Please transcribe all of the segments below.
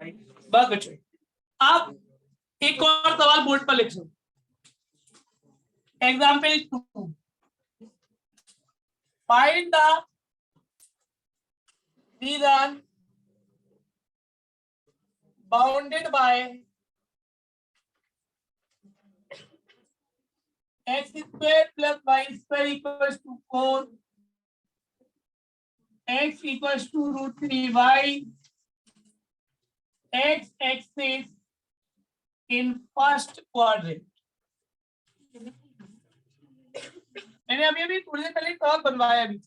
बस बच्चों, आप एक और सवाल बोर्ड पर लिख लो। Example 2, find the region bounded by x square plus y square equals to 4, x equals to root 3y, x axis in first quadrant। मैंने अभी थोड़ी देर पहले सवाल बनवाया अभी।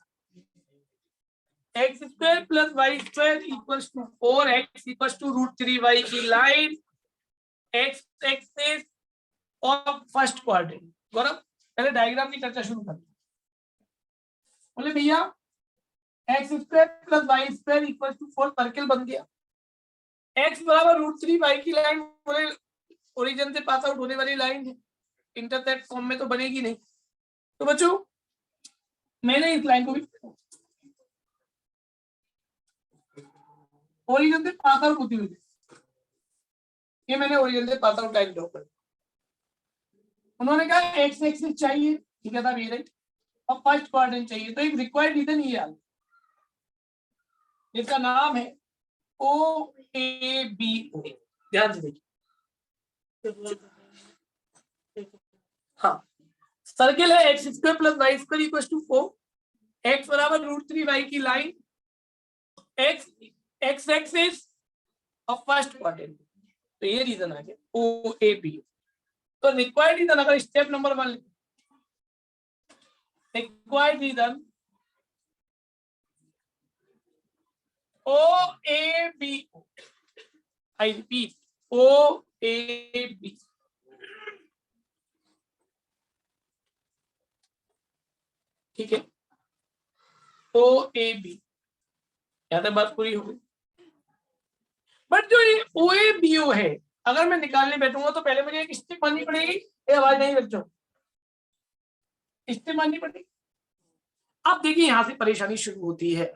X square plus y square equals to 4, x equals to root 3y की line x axis of first quadrant. Gaurav पहले diagram की चर्चा शुरू करते। बोले भैया x square plus y square equals to 4 circle बन गया, एक्स बराबर रूट 3y की लाइन बोले ओरिजिन से पास आउट होने वाली लाइन है, इंटरसेक्ट फॉर्म में तो बनेगी नहीं। तो बच्चों मैंने इस लाइन को भी ओरिजिन से पास आउट होती हुई, ये मैंने ओरिजिन से पास आउट लाइन ड्रॉ कर। उन्होंने कहा एक्स एक्सिस चाहिए, ठीक है साहब ये रही, और फर्स्ट क्वाड्रेंट चाहिए। तो एक रिक्वायर्ड रीजन ये है, इसका नाम है ओ ए बी ओ। ध्यान से देखिए, हाँ सर्किल है x square plus y square equal to 4, x बराबर रूट 3y की line x x axis of first quadrant. तो ये रीजन आ गया ओ ए बी। तो रिक्वायर्ड रीजन अगर step number 1 required region O A B, I repeat O A B. ठीक है, ओ ए बी, यहां तक बात पूरी हो गई। बट जो ये ओ ए बी ओ है, अगर मैं निकालने बैठूंगा तो पहले मुझे एक स्टेप माननी पड़ेगी। ये आवाज नहीं बच्चों, स्टेप माननी पड़ेगी। अब देखिए यहां से परेशानी शुरू होती है।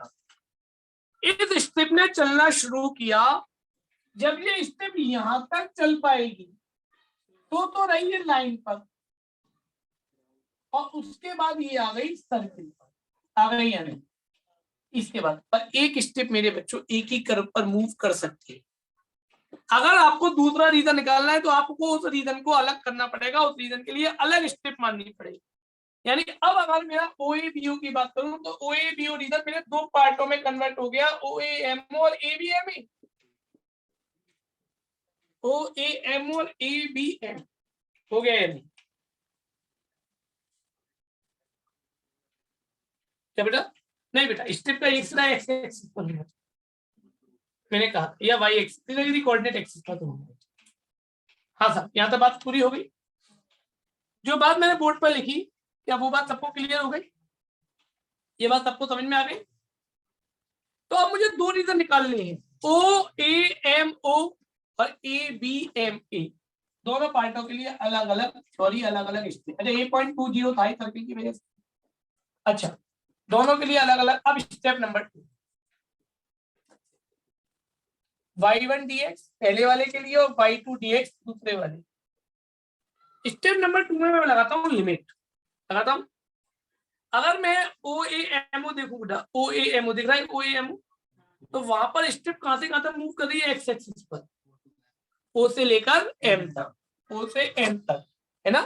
इस स्टेप ने चलना शुरू किया, जब ये स्टेप यहां तक चल पाएगी तो रही है लाइन पर, और उसके बाद ये आ गई सर्किल पर, आ गई या नहीं। इसके बाद पर एक स्टेप मेरे बच्चों एक ही कर्व पर मूव कर सकती है। अगर आपको दूसरा रीजन निकालना है तो आपको उस रीजन को अलग करना पड़ेगा, उस रीजन के लिए अलग स्टेप माननी पड़ेगी। यानी अब अगर मेरा ओ ए बी ओ की बात करूं तो ओ ए बी ओ रीजन मेरे दो पार्टों में कन्वर्ट हो गया, ओ ए एम और A B M A, O A M और ए बी एम हो गया या नहीं? क्या बेटा? नहीं बेटा, स्टेप का एक्स ना एक्स एक्सिस पर मैंने कहा, या वाई एक्सिस यदि कोऑर्डिनेट एक्सिस पर तो होगा। हाँ सर, यहाँ तक बात पूरी हो गई। जो बात मैंने बोर्ड पर लिखी क्या वो बात सबको क्लियर हो गई? ये बात सबको समझ में आ गई? तो अब मुझे दो रीजन निकालने हैं, ओ ए एम ओ और ए बी एम ए, दोनों पार्टों के लिए अलग अलग सॉरी अलग अलग स्टेप। अच्छा 8.20 था सर्किल की वजह से। अच्छा दोनों के लिए अलग अलग। अब स्टेप नंबर 2, y1 dx पहले वाले के लिए और y2 dx दूसरे वाले। स्टेप नंबर 2 में मैं लगाता हूँ लिमिट, लगाता हूँ। अगर मैं ओ ए एम ओ देखूं बेटा, ओ ए एम ओ दिख रहा है, ओ ए एम ओ, तो वहां पर स्टेप कहां से कहां तक मूव कर रही है? एक्स एक्सिस पर, ओ से लेकर एम तक, ओ से एम तक, है ना।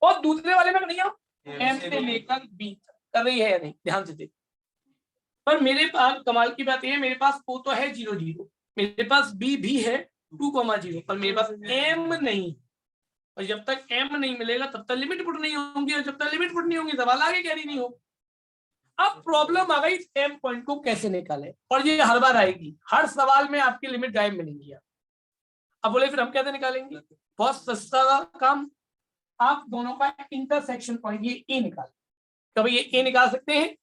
और दूसरे वाले में नहीं, एम से लेकर बी तक कर रही है या नहीं? ध्यान से देख। पर मेरे पास कमाल की बात यह है, मेरे पास ओ तो है 0 0, मेरे पास बी भी है 2,0, पर मेरे पास एम नहीं। और जब तक एम नहीं मिलेगा तब तक लिमिट पुट नहीं होंगी, और जब तक लिमिट पुट नहीं होंगी सवाल आगे कैरी नहीं हो। अब प्रॉब्लम आ गई एम पॉइंट को कैसे निकालें, और ये हर बार आएगी, हर सवाल में आपकी लिमिट गायब मिलेंगी। अब बोले फिर हम कैसे निकालेंगे? बहुत सस्ता काम, आप दोनों का इंटरसेक्शन पॉइंट ये ए निकाल, कभी ये ए निकाल सकते हैं।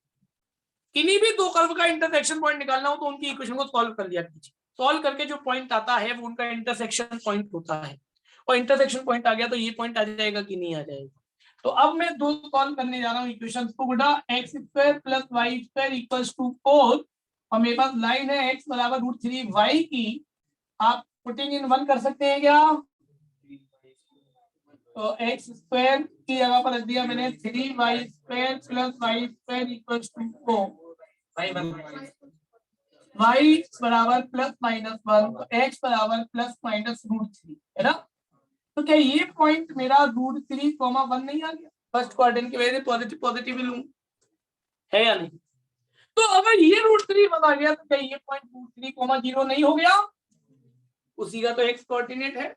किन्हीं भी दो कर्व का इंटरसेक्शन पॉइंट निकालना हो तो उनकी इक्वेशन को सॉल्व कर लिया कीजिए, सॉल्व करके जो पॉइंट आता है वो उनका इंटरसेक्शन पॉइंट होता है, और इंटरसेक्शन पॉइंट आ गया तो ये पॉइंट आ जाएगा कि नहीं आ जाएगा। तो अब मैं दो सॉल्व करने जा रहा हूँ इक्वेशन को बेटा, x square plus y square equals to 4, और मेरे पास लाइन है एक्स बराबर रूट 3 वाई की, आप पुटिंग इन 1 कर सकते हैं क्या? तो एक्स स्क्वायर की जगह पर रख दिया मैंने 3y square plus y square equal to 4 y बराबर प्लस माइनस 1, तो x बराबर प्लस माइनस √3 है ना। तो क्या ये पॉइंट मेरा √3, 1 नहीं आ गया? फर्स्ट क्वाड्रेंट की वजह से पॉजिटिव पॉजिटिव लूं, है या नहीं? तो अगर ये √3 आ गया तो क्या ये पॉइंट √3, 0 नहीं हो गया? उसी का तो एक्स कोऑर्डिनेट है।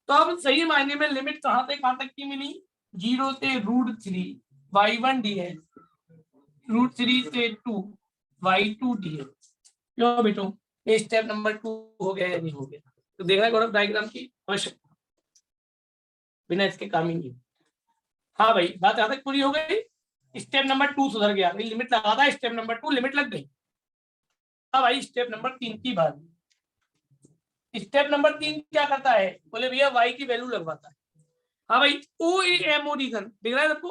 तो अब सही मायने में लिमिट कहां से कहां तक की मिली? 0 से √3 y1 dx, √3 से 2 y2 dx। क्यों बेटो, ये स्टेप नंबर 2 हो गया या नहीं हो गया? तो देखना गौरव डायग्राम की आवश्यकता, बिना इसके काम ही नहीं। हाँ भाई, बात यहां तक पूरी हो गई। स्टेप नंबर 2 सुधर गया, लिमिट लगा था, स्टेप नंबर 2 लिमिट लग गई। अब भाई स्टेप नंबर 3 की बात। स्टेप नंबर 3 क्या करता है? बोले भैया y की वैल्यू लगवाता है। हाँ भाई, OAMO रीजन दिख रहा है सबको?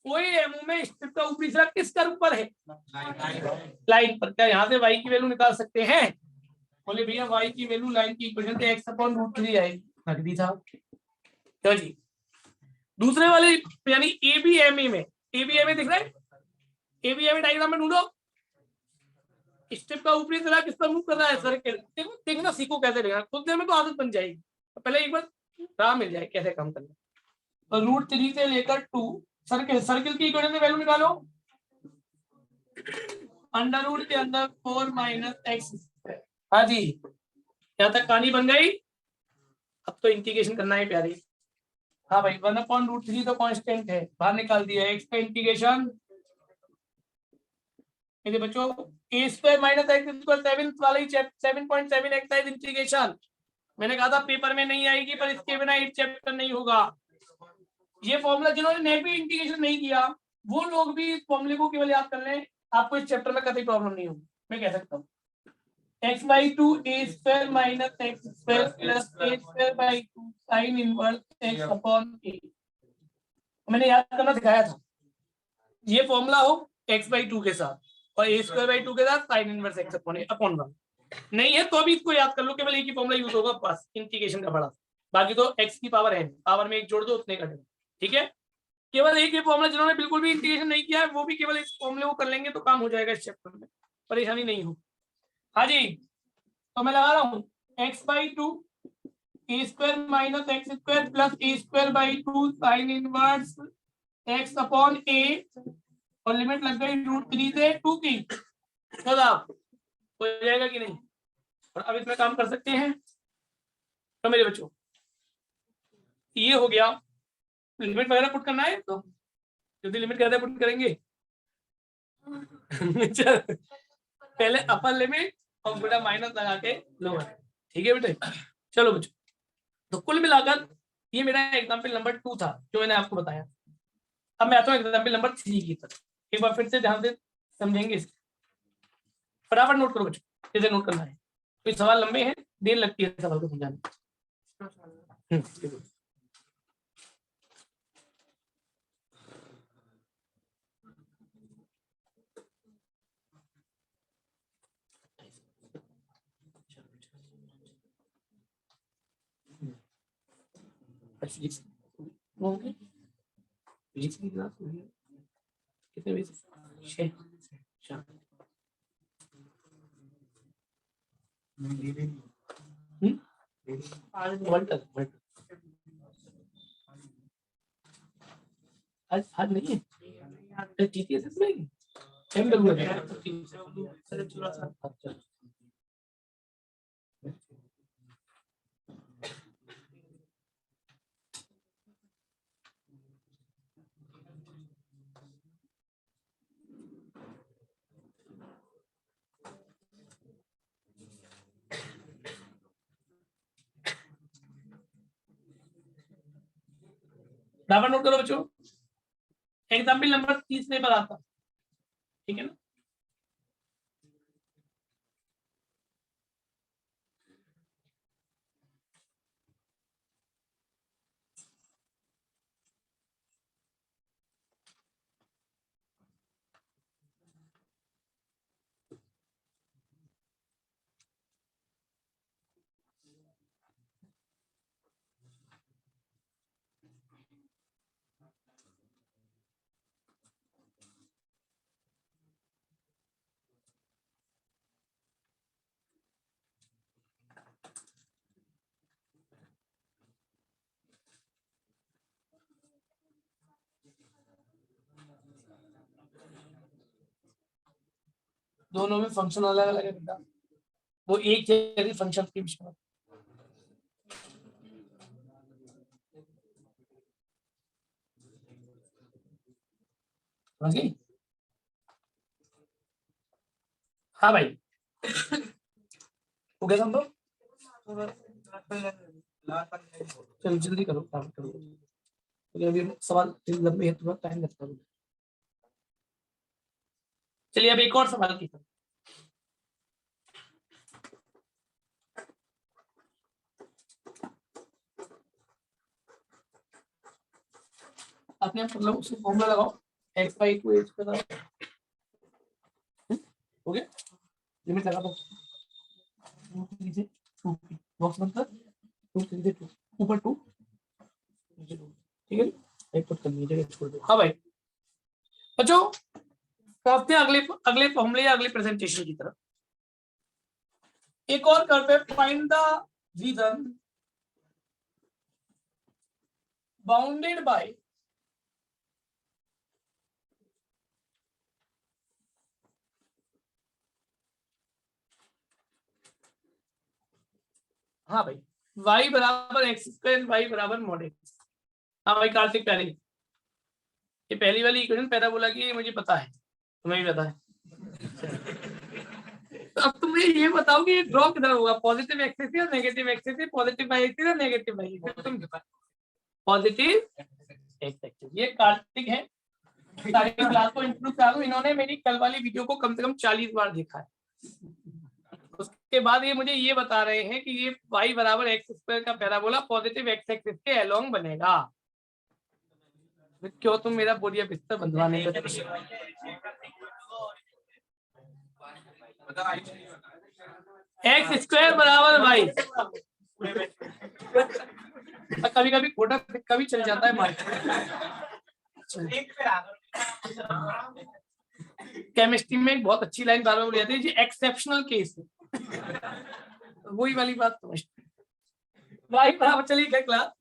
OAMO में स्ट्रिप का ऊपरी सिरा किस कर्व पर है? लाइन पर। क्या यहाँ से y की वैल्यू निकाल सकते हैं? बोले भैया y की वैल्यू लाइन की इक्वेशन से x/√3 आएगी, रख दी था। तो जी दूसरे वाले यानी ABMA में, ABMA दिख रहा है? ABMA डायग्राम में ढूंढो, स्ट्रिप का ऊपरी सिरा किस पर मूव कर रहा है? सर्कल। देखो देखना सीखो कैसे लेना, खुद देर में तो आदत बन जाएगी, तो पहले एक बार राह मिल जाए कैसे काम करना। तो √3 से लेकर 2 सर्किल, सर्किल की इक्वेशन में वैल्यू निकालो। अंडर रूट के अंदर 4 - x। हाँ जी, यहाँ तक कहानी बन गई। अब तो इंटीग्रेशन करना है प्यारे। हाँ भाई, 1/√3 तो कांस्टेंट है, बाहर निकाल दिया। x का इंटीग्रेशन ये बच्चों a² - x = 7 वाला ही 7.7 एक्सरसाइज इंटीग्रेशन। मैंने कहा था पेपर में नहीं आएगी, पर इसके बिना एक चैप्टर नहीं होगा। ये फॉर्मूला जिन्होंने नेट भी इंटीग्रेशन नहीं किया वो लोग भी इस फॉर्मूले को केवल याद कर लें, आपको इस चैप्टर में कभी प्रॉब्लम नहीं होगी। मैं कह सकता हूँ x/2 a² - x² plus a²/2 sin inverse x/a। मैंने याद करना सिखाया था। ये फॉर्मूला हो x/2 के साथ और a²/2 के साथ sin इनवर्स x/1। नहीं है तो अभी इसको याद कर लो, केवल एक ही फॉर्मूला यूज होगा बस इंटीग्रेशन का बड़ा। बाकी तो x की पावर है, पावर में एक जोड़ दो उतने कटेगा। ठीक है, केवल एक ही फॉर्मूला, जिन्होंने बिल्कुल भी इंटीग्रेशन नहीं किया है वो भी केवल इस फॉर्मूले को कर लेंगे तो काम हो जाएगा इस चैप्टर में, परेशानी नहीं हो। हाँ जी, तो मैं लगा रहा हूँ x/2 a² - x² plus a²/2 sin inverse x/a और लिमिट लग गई √3 से 2 की। हो जाएगा कि नहीं? और अब इसमें काम कर सकते हैं। तो मेरे बच्चों ये हो गया, लिमिट वगैरह पुट करना है तो जल्दी लिमिट कहते पुट करेंगे। पहले अपर लिमिट और बेटा माइनस लगा के लोअर। ठीक है बेटे, चलो बच्चों, तो कुल मिलाकर ये मेरा एग्जाम्पल नंबर 2 था जो मैंने आपको बताया। अब मैं आता हूँ एग्जाम्पल नंबर 3 की तरफ, एक बार फिर से ध्यान से समझेंगे इसको। फटाफट नोट करो बच्चों, कैसे नोट करना है, कोई सवाल लंबे हैं, देर लगती है सवाल को समझाने। फिजिक्स की क्लास कितने बजे? 6 शाम। आज नहीं है टीटीएस में एमडब्ल्यू है। बराबर नोट करो बच्चों, एग्जाम्पल नंबर 30 पर आता। ठीक है ना, दोनों में फंक्शन अलग अलग है बेटा, वो एक जैसी फंक्शन के बीच में। समझ गई? हाँ भाई हो गया संभव? चलो जल्दी करो, काम करो, क्योंकि अभी सवाल लंबे हैं, थोड़ा टाइम लगता है। चलिए अब एक और सवाल की तरफ। आपने मतलब उसे फॉर्मूला लगाओ, x by 2h का हो गया, लिमिट लगा दो, 2 3 से 2 बॉक्स बंद कर, 2 3 से 2 ऊपर 2, ठीक है, एक पुट कर लीजिए, छोड़ दो। हाँ भाई बच्चों, करते हैं अगले अगले फॉर्मूले या अगले प्रेजेंटेशन की तरफ। एक और करते हैं, find the region bounded bye हाँ भाई y बराबर एक्स स्क्वायर वाई बराबर मॉड एक्स। हाँ भाई कार्तिक, पहले ये पहली वाली इक्वेशन पैराबोला की मुझे पता है, तुम्हें भी पता है। तो अब तुम्हें ये बताओ कि ये ड्रॉ किधर होगा, पॉजिटिव एक्सिस या negative axis, positive by axis या नेगेटिव बाई एक्सिस, तुम पॉजिटिव एक्स एक्सिस। ये कार्तिक है, सारी क्लास को इंट्रोड्यूस करा दूं, इन्होंने मेरी कल वाली वीडियो को कम से कम 40 बार देखा है। उसके बाद ये मुझे ये बता रहे हैं कि ये y बराबर एक्स स्क्वायर का पैराबोला पॉजिटिव एक्स एक्सिस के अलोंग बनेगा। क्यों तुम मेरा बोरिया बिस्तर बंधवाने का एक्स स्क्वायर बराबर वाई, कभी कभी खोटा सिक्का भी चल जाता है मार्केट। केमिस्ट्री में एक बहुत अच्छी लाइन बार बार बोली जाती है जी, एक्सेप्शनल केस वही वाली बात समझते। वाई बराबर, चलिए क्या क्लास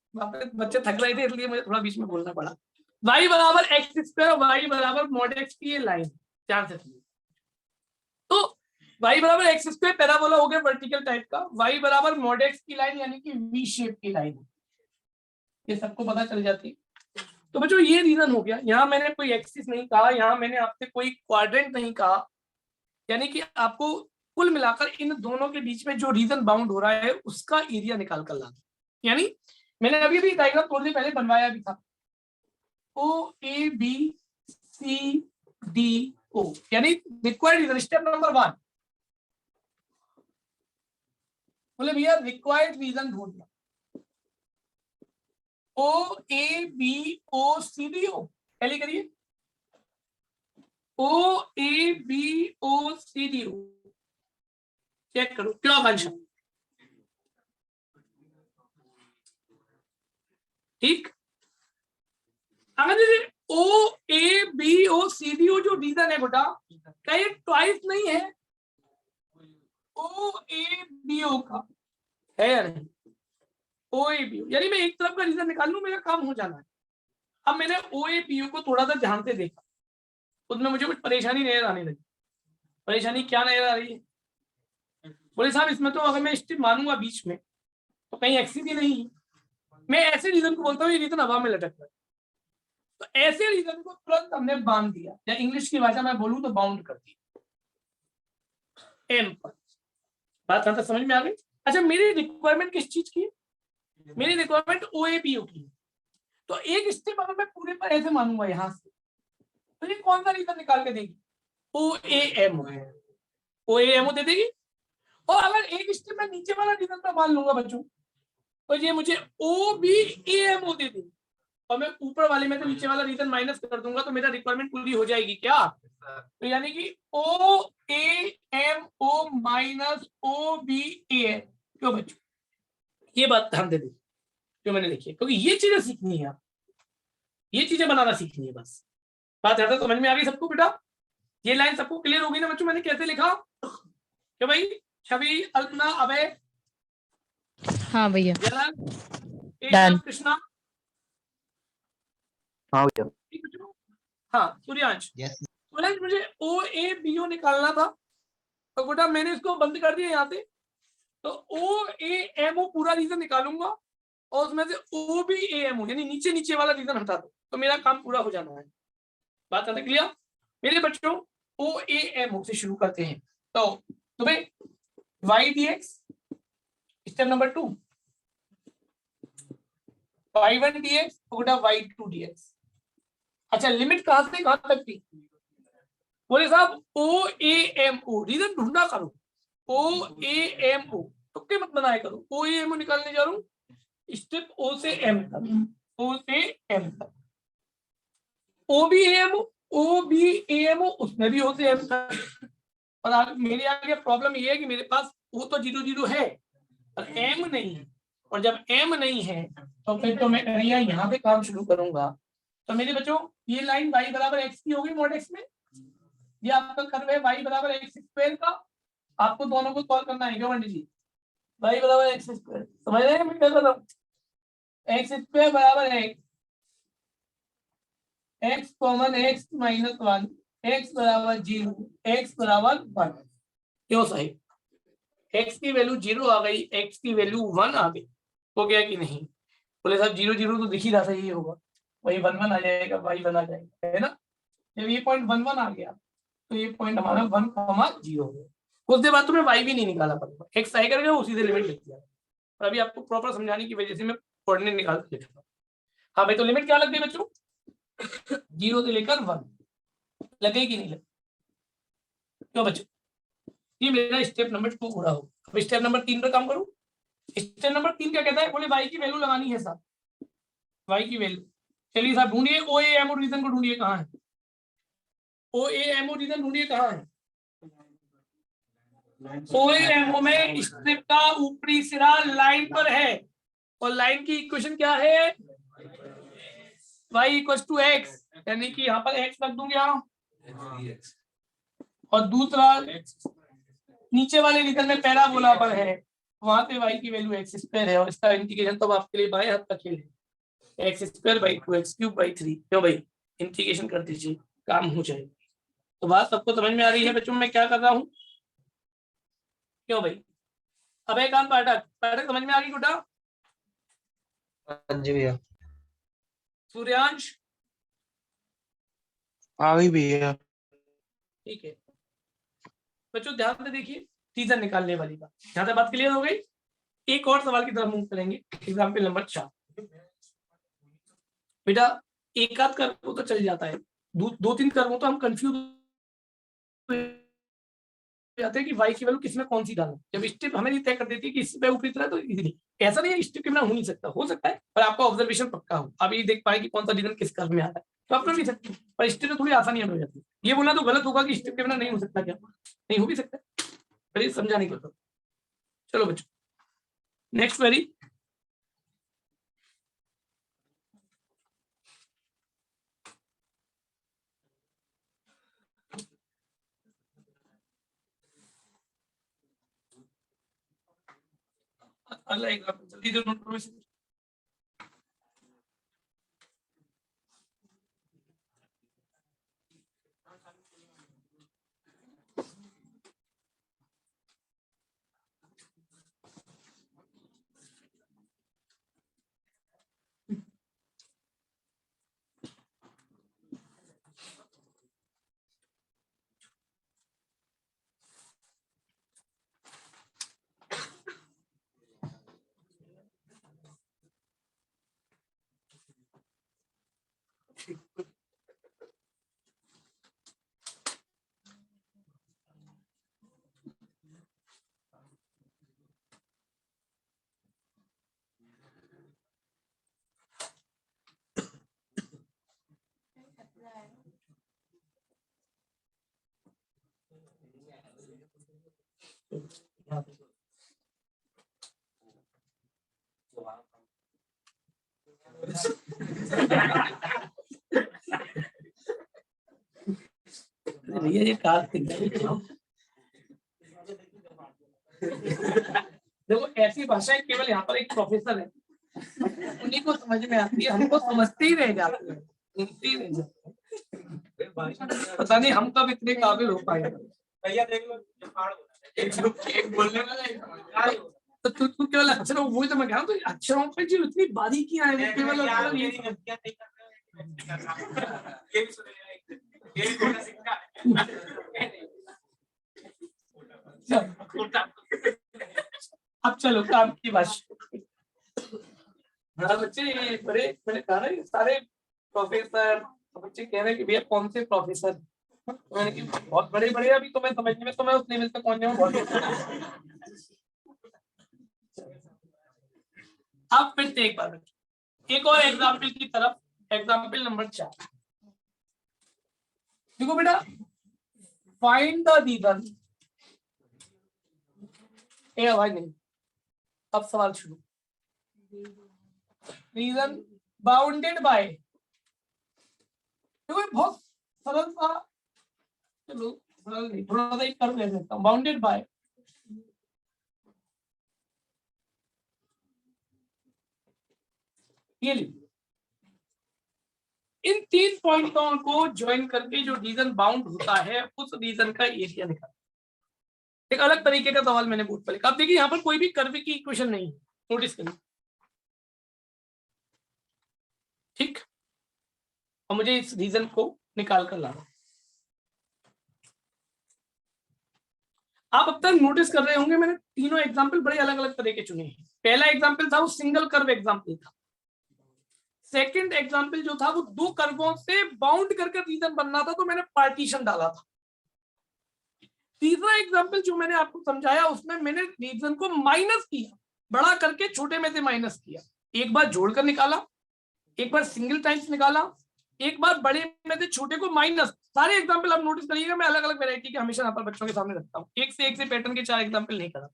बच्चे थक रहे थे इसलिए मुझे थोड़ा बीच में बोलना पड़ा। वाई बराबर एक्स स्क्वायर, वाई बराबर मॉड एक्स की ये लाइन ध्यान से सुनिए। तो वाई बराबर एक्स स्क्वायर पैराबोला हो गया वर्टिकल टाइप का, वाई बराबर मॉड एक्स की लाइन यानी कि वी शेप की लाइन, ये सबको पता चल जाती। तो बच्चों ये रीजन हो गया, यहाँ मैंने कोई एक्सिस नहीं कहा, यहाँ मैंने आपसे कोई क्वाड्रेंट नहीं कहा, यानी कि आपको कुल मिलाकर इन दोनों के बीच में जो रीजन बाउंड हो रहा है उसका एरिया निकाल कर लाना। यानी मैंने अभी भी डायग्राम थोड़ी देर पहले बनवाया भी था, ओ ए बी सी डी ओ, यानी रिक्वायर्ड रीजन स्टेप नंबर 1, बोले भैया रिक्वायर्ड रीजन ढूंढना, ओ A B O C D O, पहले करिए O A B O C D O, check करो क्यों आकांक्षा, ठीक। अगर ओ A B O C D ओ जो रीजन है बेटा, क्या ये ट्वाइस नहीं है ओ ए बी ओ का, है या नहीं? ओ ए बी ओ यानी मैं एक तरफ का रीजन निकाल लूं, मेरा काम हो जाना है। अब मैंने ओ ए बी ओ को थोड़ा सा ध्यान से देखा, उसमें मुझे कुछ परेशानी नजर आने लगी। परेशानी क्या नजर आ रही है? बोले साहब इसमें तो अगर मैं स्टिप मानूंगा बीच में तो कहीं एक्सिस ही नहीं है। मैं ऐसे रीजन को बोलता हूँ ये रीजन हवा में लटक रहा है, तो ऐसे रीजन को तुरंत हमने बांध दिया, या इंग्लिश की भाषा में बोलूं तो बाउंड कर दिया एम पर। बात यहाँ तक समझ में आ गई? अच्छा मेरी रिक्वायरमेंट किस चीज की है? मेरी रिक्वायरमेंट ओ ए बी ओ की है। तो एक स्टेप अगर मैं पूरे पर ऐसे मानूंगा यहाँ से, तो ये कौन सा रीजन निकाल के देगी? ओ A M, O A M दे देगी। और अगर एक स्टेप मैं नीचे वाला रीजन पर मान लूंगा बच्चों, तो ये मुझे ओ बी ए एम ओ दे देगी, और मैं ऊपर वाले में से नीचे वाला रीजन माइनस कर दूंगा तो मेरा रिक्वायरमेंट पूरी हो जाएगी क्या? तो यानी कि O A M O minus O B A M. क्यों बच्चों, ये बात ध्यान दे दी जो मैंने लिखी है, क्योंकि ये चीजें सीखनी है, आप ये चीजें बनाना सीखनी है बस। बात ज्यादा समझ में आ गई सबको बेटा? ये लाइन सबको क्लियर होगी ना बच्चों? मैंने कैसे लिखा क्या भाई? छवि, अल्पना, अभय, हाँ भैया, कृष्णा, हाँ भैया। हाँ सूर्यांश, यस मुझे ओ ए बी ओ निकालना था, तो बेटा मैंने इसको बंद कर दिया यहाँ से, तो ओ ए एम ओ पूरा रीजन निकालूंगा और उसमें से ओ बी ए एम ओ यानी नीचे नीचे वाला रीजन हटा दो, तो मेरा काम पूरा हो जाना है। बात आता क्लियर मेरे बच्चों? ओ ए एम ओ से शुरू करते हैं। तो भाई y d x step number 2, y1 dx बेटा y2 dx। अच्छा लिमिट कहां से कहां तक थी? बोले साहब ओ ए एम ओ रीजन ढूंढा करो, ओ ए एम ओ तुक्के मत बनाया करो। ओ ए एम ओ निकालने जा रहा हूं, स्टेप ओ से एम तक, ओ से एम तक। O B M O B M O उसमें भी ओ से एम तक। और मेरे आगे प्रॉब्लम ये है कि मेरे पास ओ तो 0 0 है और एम नहीं है, और जब एम नहीं है तो फिर तो मैं यहाँ पे काम शुरू करूंगा। तो मेरे बच्चों ये लाइन y बराबर x की होगी मॉड x में, ये आपका कर्व है y बराबर x स्क्वायर का। आपको दोनों को सॉल्व करना है क्या पंडित जी? y बराबर x स्क्वायर समझ रहे हैं मैं क्या कर रहा हूँ? x स्क्वायर बराबर x common x minus 1 x बराबर 0 x बराबर 1। क्यों साहिब? x की वैल्यू 0 आ गई, x की वैल्यू 1 आ गई, हो गया कि नहीं? बोले साहब 0 0 तो दिख ही रहा था, ये होगा वही 1 1 आ जाएगा, y 1 आ जाएगा, है ना? जब ये पॉइंट 1 1 आ गया तो ये पॉइंट हमारा 1,0 हो गया। कुछ देर बाद तो मैं y भी नहीं निकाला पड़ेगा, x आई करके उसी से लिमिट लिख दिया। और अभी आपको प्रॉपर समझाने की वजह से मैं कोऑर्डिनेट निकाल के लिख रहा हूँ। हाँ भाई, तो लिमिट क्या लग गई बच्चों? 0 से लेकर 1 लगे कि नहीं लगे? क्यों बच्चों? ये मेरा स्टेप नंबर 2 पूरा हो। अब स्टेप नंबर 3 पर काम करूं। स्टेप नंबर 3 क्या कहता है? बोले y की वैल्यू लगानी है साहब, y की वैल्यू। चलिए साहब ढूंढिए ओ ए एम ओ रीजन को, ढूंढिए कहाँ है ओ ए एम ओ रीजन, ढूंढिए कहाँ है। ओ ए एम ओ में स्ट्रिप का ऊपरी सिरा लाइन पर है, और लाइन की इक्वेशन क्या है? y इक्वल टू एक्स, यानी कि यहाँ पर x रख दूंगा, और दूसरा नीचे वाले रीजन में पहला बोला पर है, वहां पे y की वैल्यू x स्क्वायर है, और इसका इंटीग्रेशन तो आपके लिए बाएं हाथ का खेल है, x square by 2 x cube by 3। क्यों भाई? इंटीग्रेशन कर दीजिए, काम हो जाएगा। तो बात सबको समझ में आ रही है बच्चों मैं क्या कर रहा हूँ? क्यों भाई? अब एक काम पाठक पाठक समझ में आ गई गुड्डा? हाँ जी भैया। सूर्यांश आ गई भैया। ठीक है बच्चों, ध्यान से देखिए रीजन निकालने वाली बात, यहाँ तक बात क्लियर हो गई। एक और सवाल की तरफ मूव करेंगे, एग्जाम्पल नंबर 4। बेटा एक आध कर्व तो चल जाता है, दो तीन कर्वों तो हम कंफ्यूज जाते हैं कि y की वैल्यू किसमें कौन सी डालना। जब स्टेप हमें नहीं तय कर देती कि इसमें ऊपरी तरह, तो इजीली ऐसा नहीं है स्टेप के बिना हो नहीं सकता, हो सकता है पर आपका ऑब्जर्वेशन पक्का हो, आप ये देख पाए कि कौन सा रीजन किस कर्व में आता है, तो आप कर भी सकते हैं। पर स्टेप में थोड़ी आसानी हो जाती है। ये बोलना तो गलत होगा कि स्टेप के बिना नहीं हो सकता, क्या नहीं हो भी सकता है, पर समझाने के लिए। चलो बच्चों नेक्स्ट क्वेरी। अगला एग्जाम्पल जल्दी से नोट करो। भैया ये कार देखो ऐसी भाषाएं केवल यहाँ पर एक प्रोफेसर है उन्हीं को समझ में आती है, हमको समझते ही रह जाते हैं, पता नहीं हम कब इतने काबिल हो पाएंगे। भैया देख लो फाड़ हो रहा है। एक बोलने वाला एक समझदार है। तो तू केवल अक्षरों, वही तो मैं कह रहा हूँ, तो अक्षरों पे जो इतनी बारीकियां हैं, वो केवल अक्षर ये ये क्या नहीं कर रहे हो? ये भी सुनेगा, ये भी थोड़ा सिक्का है। अब चलो काम की बात। हाँ बच्चे, ये बड़े मैंने कहा ना, सारे प्रोफेसर, बच्चे कह रहे हैं कि भैया कौन से प्रोफेसर, मैंने कहा बहुत बड़े बड़े, अभी तो मैं समझने में, तो मैं उस लेवल तक पहुंच जाऊँ बहुत। अब फिर से एक बार एक और एग्जाम्पल की तरफ, एग्जाम्पल नंबर 4। देखो बेटा, फाइंड द रीजन, आवाज नहीं, अब सवाल शुरू। रीजन बाउंडेड बाय, देखो बहुत सरल सा, चलो सरल नहीं, थोड़ा सा एक कर ले सकता हूँ। बाउंडेड बाय ये लीजिए, इन 3 पॉइंटों को ज्वाइन करके जो रीजन बाउंड होता है, उस रीजन का एरिया निकाल। एक अलग तरीके का सवाल मैंने बोर्ड पर लिखा। अब देखिए यहाँ पर कोई भी कर्व की इक्वेशन नहीं है, नोटिस करिए, ठीक। और मुझे इस रीजन को निकाल कर लाना। आप अब तक नोटिस कर रहे होंगे, मैंने तीनों एग्जाम्पल बड़े अलग अलग तरह के चुने हैं। पहला एग्जाम्पल था वो सिंगल कर्व एग्जाम्पल था। सेकंड एग्जाम्पल जो था वो 2 कर्वों से बाउंड करके रीजन बनना था, तो मैंने पार्टीशन डाला था। तीसरा एग्जाम्पल जो मैंने आपको समझाया, उसमें मैंने रीजन को माइनस किया, बड़ा करके छोटे में से माइनस किया। एक बार जोड़कर निकाला, एक बार सिंगल टाइम्स निकाला, एक बार बड़े में से छोटे को माइनस। सारे एग्जाम्पल आप नोटिस करिएगा, मैं अलग अलग वैरायटी के हमेशा यहाँ पर बच्चों के सामने रखता हूँ। एक से पैटर्न के 4 एग्जाम्पल नहीं करा।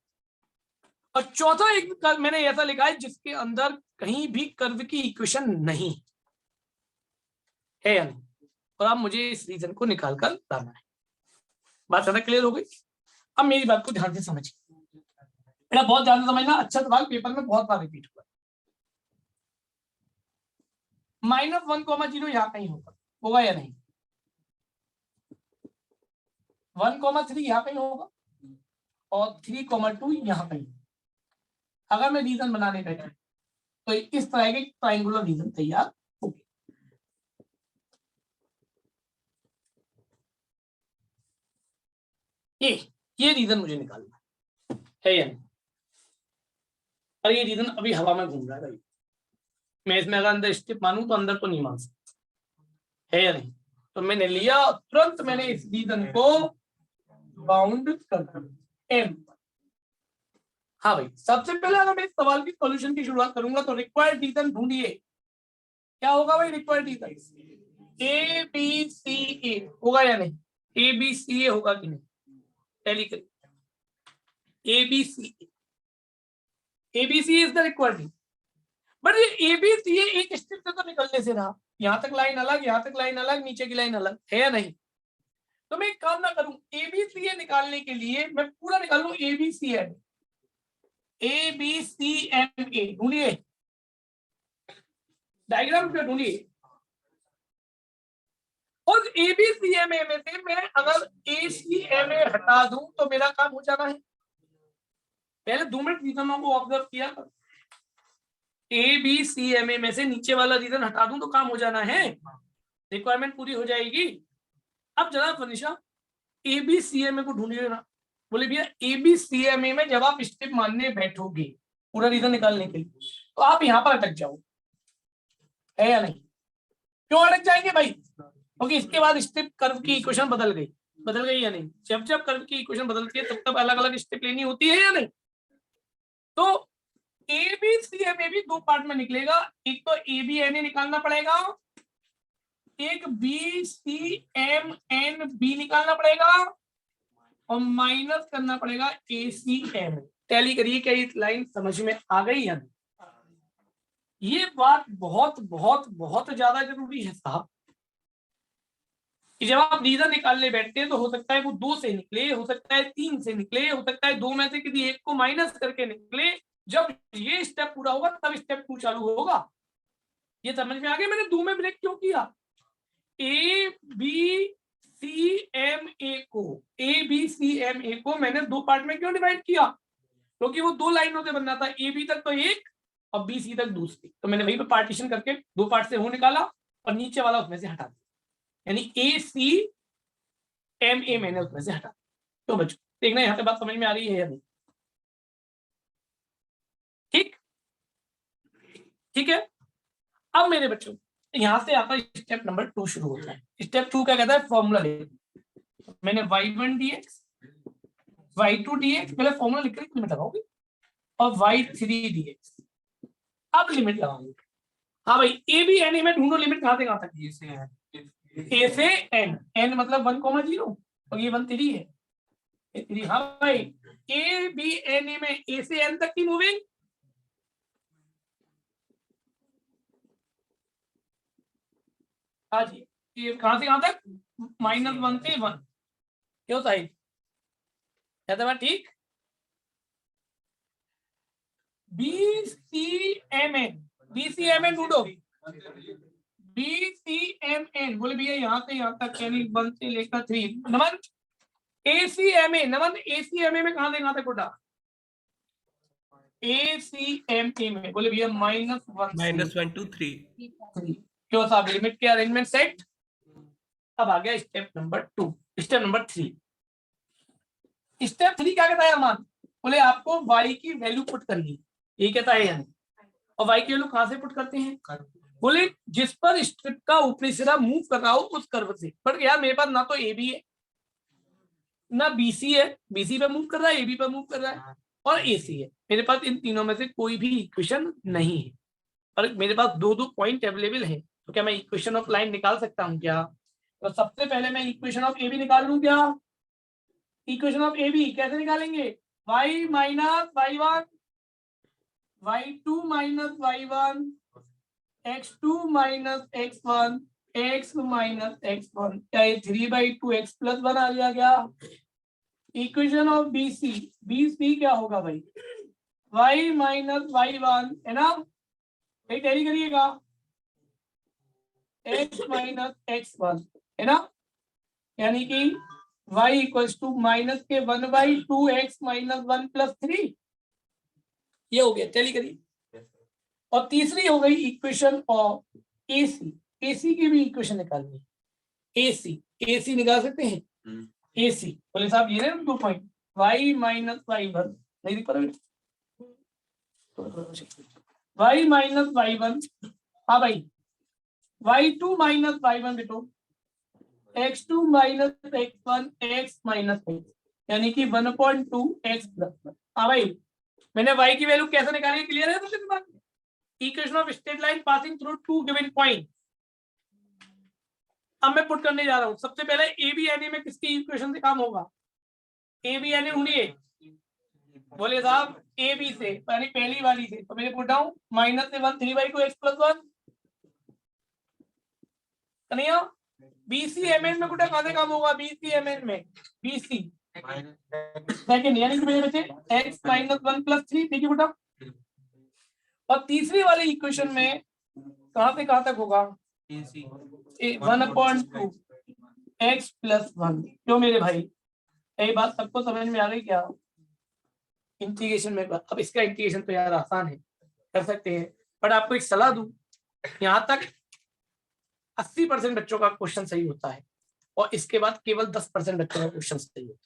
और चौथा एक मैंने ऐसा लिखा है जिसके अंदर कहीं भी कर्व की इक्वेशन नहीं है या नहीं, और आप मुझे इस रीजन को निकाल कर लाना है। बात ज्यादा क्लियर हो गई? अब मेरी बात को ध्यान से समझिए, मेरा बहुत ध्यान से समझना। अच्छा सवाल पेपर में बहुत बार रिपीट हुआ। -1,0 यहाँ कहीं होगा या नहीं? 1,3 यहाँ कहीं होगा, और 3,2 यहाँ कहीं। अगर मैं रीजन बनाने बैठा तो इस तरह के ट्राइंगुलर रीजन तैयार होगी। ये रीजन मुझे निकालना है या नहीं? और ये रीजन अभी हवा में घूम रहा है भाई, मैं इसमें अगर अंदर स्टेप मानूं तो अंदर तो नहीं मान सकता, है या नहीं? तो मैंने लिया, तुरंत मैंने इस रीजन को बाउंड कर दिया एम। हाँ भाई, सबसे पहले अगर मैं इस सवाल की सॉल्यूशन की शुरुआत करूंगा तो रिक्वायर्ड रीजन ढूंढिए। क्या होगा भाई required region? A B C A होगा या नहीं? ए बी सी ए होगा कि नहीं? टैली करिए, A B C A, A B C is the required region. But ये ए बी सी ए एक स्टेप से तो निकलने से रहा, यहाँ तक लाइन अलग, यहाँ तक लाइन अलग, नीचे की लाइन अलग, है या नहीं? तो मैं एक काम ना करूं, ए बी सी ए निकालने के लिए मैं पूरा निकाल लूं, A B C M, A B C M A ढूंढिए, डायग्राम पे ढूंढिए। और ए बी सी एम ए में से मैं अगर ए सी एम ए हटा दूं तो मेरा काम हो जाना है। पहले 2 मिनट रीजनों को ऑब्जर्व किया, ए बी सी एम ए में से नीचे वाला रीजन हटा दूं तो काम हो जाना है, रिक्वायरमेंट पूरी हो जाएगी। अब जरा फनिशा ए बी सी एम ए को ढूंढिए ना। बोले भैया ए बी सी एम ए में जब आप स्टेप मानने बैठोगे पूरा रीजन निकालने के लिए, तो आप यहाँ पर अटक जाओ, है या नहीं? क्यों अटक जाएंगे भाई? क्योंकि इसके बाद स्टेप कर्व की इक्वेशन बदल गई या नहीं? जब जब कर्व की इक्वेशन बदलती है तब तब अलग अलग स्टेप लेनी होती है या नहीं? तो ए बी सी एम ए भी 2 पार्ट में निकलेगा, एक तो ए बी एन ए निकालना पड़ेगा, एक B C M N B निकालना पड़ेगा, और माइनस करना पड़ेगा ए सी एम। टैली करिए, क्या ये लाइन समझ में आ गई या नहीं? ये बात बहुत बहुत बहुत ज्यादा जरूरी है साहब, कि जब आप रीजन निकालने बैठते हैं तो हो सकता है वो 2 से निकले, हो सकता है 3 से निकले, हो सकता है 2 में से किसी एक को माइनस करके निकले। जब ये स्टेप पूरा होगा तब स्टेप 2 चालू होगा। ये समझ में आ गया मैंने 2 में ब्रेक क्यों किया? ए बी CMA को ABCMA को मैंने दो पार्ट में क्यों डिवाइड किया? क्योंकि वो दो लाइनों से बनना था, AB तक तो एक और BC तक दूसरी, तो मैंने वहीं पे पार्टीशन करके दो पार्ट से वो निकाला और नीचे वाला उसमें से हटा दिया, यानी ACMA मैंने उसमें से हटा। तो बच्चों देखना यहाँ पे बात समझ में आ रही है या नहीं? ठीक ठीक है। अब मेरे बच्चों यहां से आता है स्टेप नंबर 2 शुरू होता है। स्टेप 2 क्या कहता है? फॉर्मूला लिख। मैंने y1 dx y2 dx पहले फॉर्मूला लिख कर लिमिट लगाओगे और y3 dx अब लिमिट लगाओगे। हाँ भाई ए बी एन ए में ढूंढो लिमिट कहां से कहां तक? ए से एन, एन मतलब 1,0 और ये 1 3 है। 3 हाँ भाई ए बी एन ए में ए से एन तक की मूविंग हाँ जी, ये कहां से कहां तक? -1 से 1 क्यों साहिब? कहते बात ठीक। BCMN ढूंढो। BCMN बोले भैया यहाँ से यहाँ तक यानी 1 से लेकर 3। नमन ACMA, नमन ACMA में कहां से कहां तक उठा? ACMA में बोले भैया -1 to 3 क्यों साहब? लिमिट के अरेंजमेंट सेट। अब आ गया step number 2। Step number 3, step 3 क्या कहता है अरमान? बोले आपको y की वैल्यू पुट करनी, ये कहता है यानी, और y की वैल्यू कहां से पुट करते हैं? बोले जिस पर स्ट्रिप का ऊपरी सिरा मूव कर रहा हो उस कर्व से। पर यार मेरे पास ना तो ए बी है ना BC है, BC पे मूव कर रहा है, AB पे मूव कर रहा है और AC है। मेरे पास इन तीनों में से कोई भी इक्वेशन नहीं है, और मेरे पास दो पॉइंट अवेलेबल है। तो क्या मैं इक्वेशन ऑफ लाइन निकाल सकता हूँ क्या? तो सबसे पहले मैं इक्वेशन ऑफ AB निकाल लूं क्या? इक्वेशन ऑफ AB कैसे निकालेंगे? y minus y1 y2 minus y1 x2 minus x1 x minus x1 क्या ये 3/2 x प्लस 1 आ गया क्या? इक्वेशन ऑफ BC क्या होगा भाई? y माइनस y1 है ना, यही टैली करिएगा, x माइनस x1 है ना, यानी कि y इक्वल्स टू माइनस के 1/2 x माइनस 1 प्लस 3, ये हो गया, टैली करिए। और तीसरी हो गई इक्वेशन ऑफ AC की भी इक्वेशन निकालनी है। AC निकाल सकते हैं। AC बोले साहब ये ना 2 पॉइंट y माइनस y1 नहीं दिख पा रहा y माइनस y1, हाँ भाई y2 माइनस y1 बेटो x2 minus x1 x minus x, यानी कि 1/2 x प्लस 1। हाँ भाई मैंने y की वैल्यू कैसे निकाली? क्लियर है तुमसे दिमाग में? Equation of straight line passing through 2 given point. अब मैं पुट करने जा रहा हूं। सबसे पहले ABNA में किसकी इक्वेशन से काम होगा? ABNA ढूंढिए। बोले साहब AB से, यानी पहली वाली से, तो मैंने put down -1 3/2 x plus 1 Kanhaiya. BCMN में कुटा कहां से काम होगा? BCMN में BC सेकंड, यानी कि मेरे बच्चे x माइनस 1 प्लस 3, ठीक है बेटा। और तीसरी वाली इक्वेशन में कहां से कहां तक होगा? 1/2 x प्लस 1। क्यों मेरे भाई, यही बात सबको समझ में आ गई क्या? इंटीग्रेशन में अब इसका इंटीग्रेशन तो यार आसान है, कर सकते हैं, बट आपको एक सलाह दूं, यहां तक 80% बच्चों का क्वेश्चन सही होता है और इसके बाद केवल 10% बच्चों का क्वेश्चन सही होता है।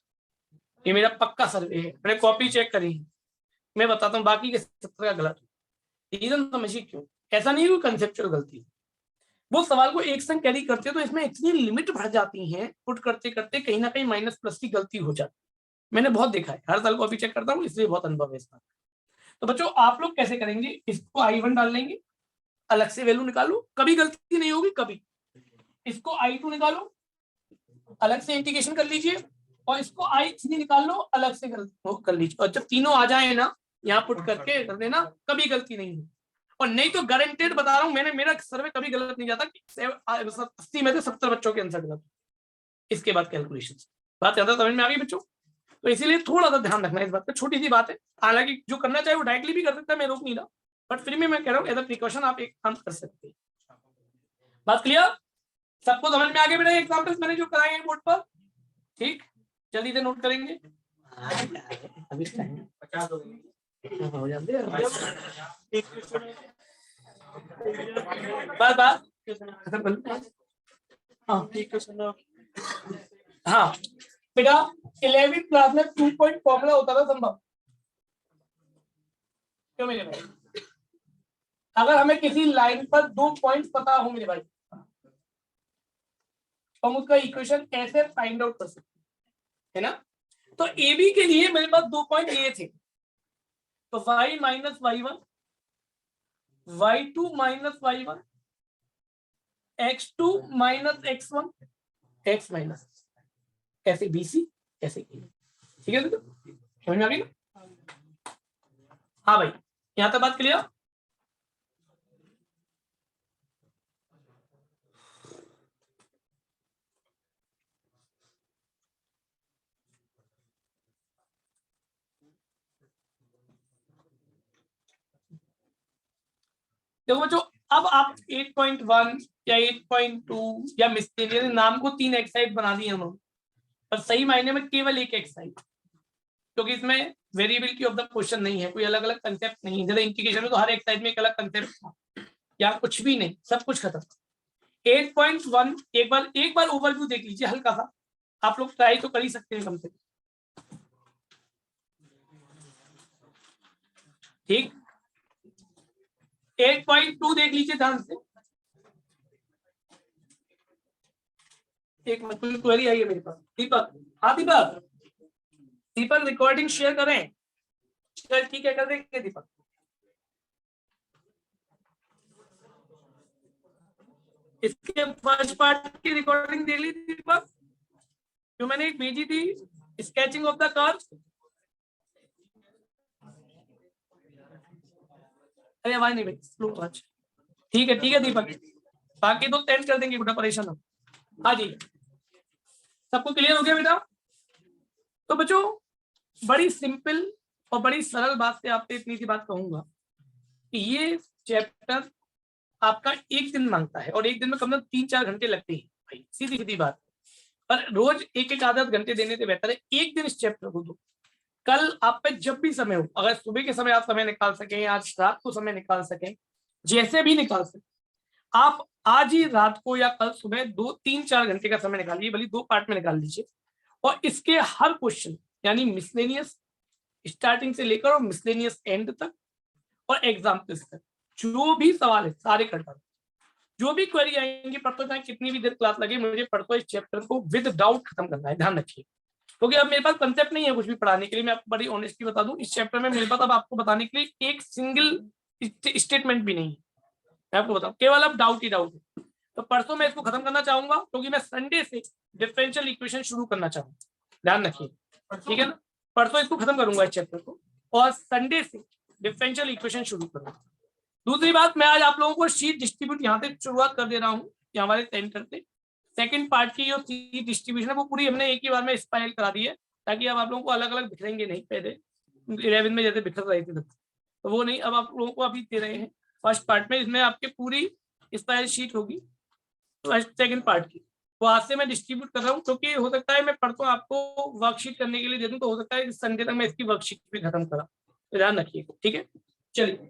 ये मेरा पक्का सर्वे है, मैंने कॉपी चेक करी, मैं बताता हूँ बाकी के 70 का गलत। रीजन समझिए क्यों। ऐसा नहीं है कंसेप्चुअल गलती, वो सवाल को एक संग कैरी करते हैं तो इसमें इतनी लिमिट भर जाती है, पुट करते करते कहीं ना कहीं माइनस प्लस की गलती हो जाती है। मैंने बहुत देखा है, हर साल कॉपी चेक करता हूँ, इसलिए बहुत अनुभव है इसका। तो बच्चों आप लोग कैसे करेंगे? इसको I1 डाल लेंगे, अलग से वैल्यू निकालो, कभी गलती नहीं होगी कभी। इसको I2 निकालो, अलग से इंटीग्रेशन कर लीजिए, और इसको I3 निकाल लो, अलग से कर लीजिए। और जब तीनों आ जाए ना, यहाँ पुट करके कर देना, कभी गलती नहीं है। और नहीं तो गारंटेड बता रहा हूँ, मैंने मेरा सर्वे कभी गलत नहीं जाता कि 80 में से 70 बच्चों के आंसर गलत। इसके बाद कैलकुलेशन बात ज्यादा समझ में आ गई बच्चों? तो इसीलिए थोड़ा सा ध्यान रखना इस बात पे, छोटी सी बात है। हालांकि जो करना चाहे वो डायरेक्टली भी कर सकता है, मैं रोक नहीं रहा, बट फिर भी मैं कह रहा हूँ एज अ प्रिकॉशन आप एक काम कर सकते हैं। बात क्लियर? सबको समझ में आ गया बेटा एग्जाम्पल्स मैंने जो कराए हैं बोर्ड पर? ठीक, जल्दी से नोट करेंगे। अभी टाइम 50 हो गई। हो जाते हैं बस हाँ बेटा 11वीं क्लास में 2 पॉइंट फॉर्मूला होता था संभव, क्यों मेरे भाई? अगर हमें किसी लाइन पर 2 पॉइंट पता हो मेरे भाई, तो हम उसका इक्वेशन कैसे फाइंड आउट कर सकते है ना? तो ए बी के लिए मेरे पास 2 पॉइंट ये थे, तो y minus y1, y2 minus y1, x2 minus x1, x minus, ऐसे BC ऐसे ए, ठीक है तो समझ में आ गई ना? हाँ भाई, यहाँ तक बात क्लियर? देखो बच्चों, अब आप 8.1 या 8.2 या मिसलेनियस नाम को 3 एक्सरसाइज बना दिए हम, पर सही मायने में केवल एक एक्सरसाइज, क्योंकि इसमें वेरिएबिलिटी ऑफ द क्वेश्चन नहीं है, कोई अलग अलग कंसेप्ट नहीं है। जैसे इंटीग्रेशन में तो हर एक्सरसाइज में एक अलग कंसेप्ट था, या कुछ भी नहीं, सब कुछ खत्म। 8.1 एक बार ओवरव्यू देख लीजिए हल्का सा, आप लोग ट्राई तो कर ही सकते हैं कम से कम, ठीक। 8.2 देख लीजिए ध्यान से, एक मतलब क्वेरी आई है मेरे पास। दीपक, हाँ दीपक, दीपक रिकॉर्डिंग शेयर करें? चल ठीक है, कर देंगे दीपक। इसके फर्स्ट पार्ट की रिकॉर्डिंग देख ली दीपक, जो मैंने एक भेजी थी, स्केचिंग ऑफ द कर्व। अरे आवाज नहीं भाई, स्लो आवाज। ठीक है दीपक, बाकी तो टेंट कर देंगे, बेटा परेशान हो। हाँ जी, सबको क्लियर हो गया बेटा? तो बच्चों बड़ी सिंपल और बड़ी सरल बात से आपसे इतनी सी बात कहूंगा कि ये चैप्टर आपका एक दिन मांगता है, और एक दिन में कम से कम 3-4 घंटे लगते हैं भाई, सीधी सीधी बात। पर रोज एक आध घंटे देने से बेहतर है एक दिन इस चैप्टर को दो। कल आप पे जब भी समय हो, अगर सुबह के समय आप समय निकाल सकें, आज रात को समय निकाल सकें, जैसे भी निकाल सकें, आप आज ही रात को या कल सुबह 2-3-4 घंटे का समय निकालिए, भले 2 पार्ट में निकाल लीजिए, और इसके हर क्वेश्चन यानी मिसलेनियस स्टार्टिंग से लेकर और मिसलेनियस एंड तक और एग्जाम्पल्स तक जो भी सवाल है सारे कर डालो। जो भी क्वेरी आएंगी, पढ़ते चाहे कितनी भी देर क्लास लगे, मुझे पढ़ते इस चैप्टर को विद डाउट खत्म करना है, ध्यान रखिए। क्योंकि अब मेरे पास कंसेप्ट नहीं है कुछ भी पढ़ाने के लिए, मैं आपको बड़ी ऑनेस्टली बता दूं, इस चैप्टर में मेरे पास अब आपको बताने के लिए एक सिंगल स्टेटमेंट भी नहीं है। मैं आपको बताऊं, केवल अब डाउट ही डाउट है। तो परसों मैं इसको खत्म करना चाहूंगा, क्योंकि मैं संडे से डिफरेंशियल इक्वेशन शुरू करना चाहूंगा, ध्यान रखिए, ठीक है ना? परसों इसको खत्म करूंगा इस चैप्टर को, और संडे से डिफरेंशियल इक्वेशन शुरू करूंगा। दूसरी बात, मैं आज आप लोगों को शीट डिस्ट्रीब्यूट यहाँ से शुरुआत कर दे रहा हूँ, यहाँ हमारे सेंटर से। सेकंड पार्ट की जो शीट डिस्ट्रीब्यूशन है वो पूरी हमने एक ही बार में स्पाइरल करा दी है, ताकि अब आप लोगों को अलग अलग बिखरेंगे नहीं, पहले 11 में जैसे बिखर रहे थे तो वो नहीं, अब आप लोगों को अभी दे रहे हैं फर्स्ट पार्ट में। इसमें आपके पूरी स्पाइरल शीट होगी सेकंड पार्ट की, वो आज से मैं डिस्ट्रीब्यूट कर रहा हूँ, क्योंकि हो सकता है मैं परसों आपको वर्कशीट करने के लिए दे दूं, तो हो सकता है संडे तक मैं इसकी वर्कशीट भी खत्म करा, तो ध्यान रखिएगा, ठीक है? चलिए,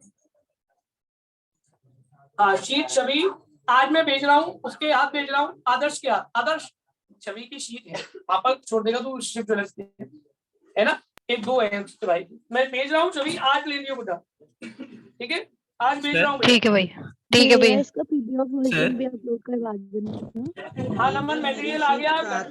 हाँ शीट छवि आज मैं भेज रहा हूँ, उसके हाथ भेज रहा हूँ आदर्श के हाथ। आदर्श छवि की शीट है, पापा छोड़ देगा तो शिफ्ट है ना, 1-2 है भाई, मैं भेज रहा हूँ छवि, आज ले लियो बेटा, ठीक है? आज भेज रहा हूँ, ठीक है भैया, ठीक है भैया। इसका पीडीएफ वर्जन भी अपलोड करवा देना। हाँ नमन, मटेरियल आ गया।